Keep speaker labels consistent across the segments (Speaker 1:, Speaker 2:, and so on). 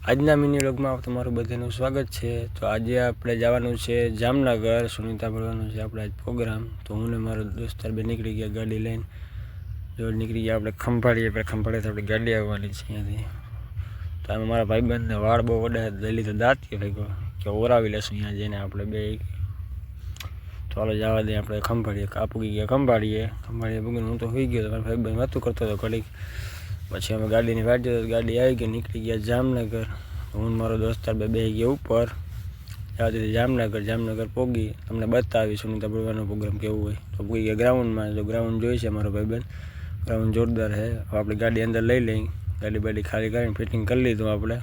Speaker 1: આજના મિની વ્લોગમાં તમારું બધાનું સ્વાગત છે। તો આજે આપણે જવાનું છે જામનગર, સુનિતા ભરવાનો છે આપણે આજ પ્રોગ્રામ। તો હું ને મારો દોસ્તાર બે નીકળી ગયા ગાડી લઈને। જો નીકળી ગયા આપણે ખંભાળીએ, પર ખંભાળીએ આપણી ગાડી આવવાની છે અહીંયાથી। તો આમાં મારા ભાઈબંધને વાળ બહુ વડા લઈ લીધો દાંતીએ ભાઈ કે ઓરાવી લેશું અહીંયા જઈને આપણે બે। તો હાલો જવા દઈએ આપણે ખંભાળીએ, આપું ગયા ખંભાળીએ બગન હું તો હોઈ ગયો તો મારા ભાઈબંધ વાતું કરતો હતો ઘડીક। પછી અમે ગાડીની વાટ જોઈ, ગાડી આવી ગઈ, નીકળી ગયા જામનગર। હું મારો દોસ્તાર બે ગયા ઉપર જવા દીધી જામનગર પોગી તમને બતાવી સુનિતા ભરવાનો પ્રોગ્રામ કેવું હોય। તો પોગી ગયા ગ્રાઉન્ડમાં। જો ગ્રાઉન્ડ જોઈ છે મારો ભાઈબંધ, ગ્રાઉન્ડ જોરદાર છે। આપણે ગાડી અંદર લઈ લઈ, ગાડી બાડી ખાલી કરીને ફિટિંગ કરી લીધું આપણે।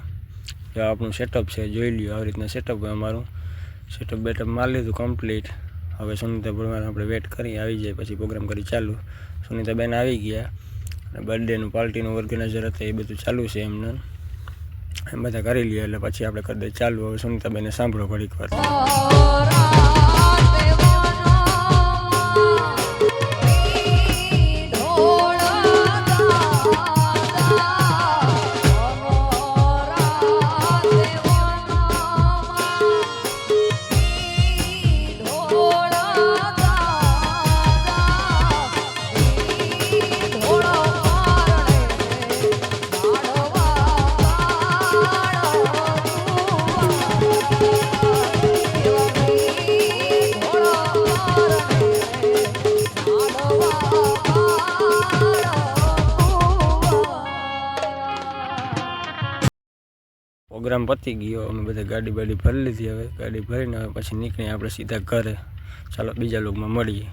Speaker 1: જો આપણું સેટઅપ છે જોઈ લ્યો, આવી રીતના સેટઅપ હોય અમારું। સેટઅપ બેટઅપ મારી લીધું કમ્પ્લીટ। હવે સુનિતા ભરવાનો આપણે વેટ કરી આવી જાય પછી પ્રોગ્રામ કરી ચાલુ। સુનિતા બેન આવી ગયા, બર્થડેનું પાર્ટીનું ઓર્ગેનાઇઝર હતા એ બધું ચાલુ છે એમને, એમ બધા કરી લઈએ એટલે પછી આપણે કરી દઈએ ચાલુ। હવે સુનિતાબેનને સાંભળો ઘડીક વાર। પ્રોગ્રામ પતી ગયો, અમે બધા ગાડી બાડી ભરી લીધી। હવે ગાડી ભરીને હવે પછી નીકળીએ આપણે સીધા ઘરે। ચાલો બીજા લોકમાં મળીએ।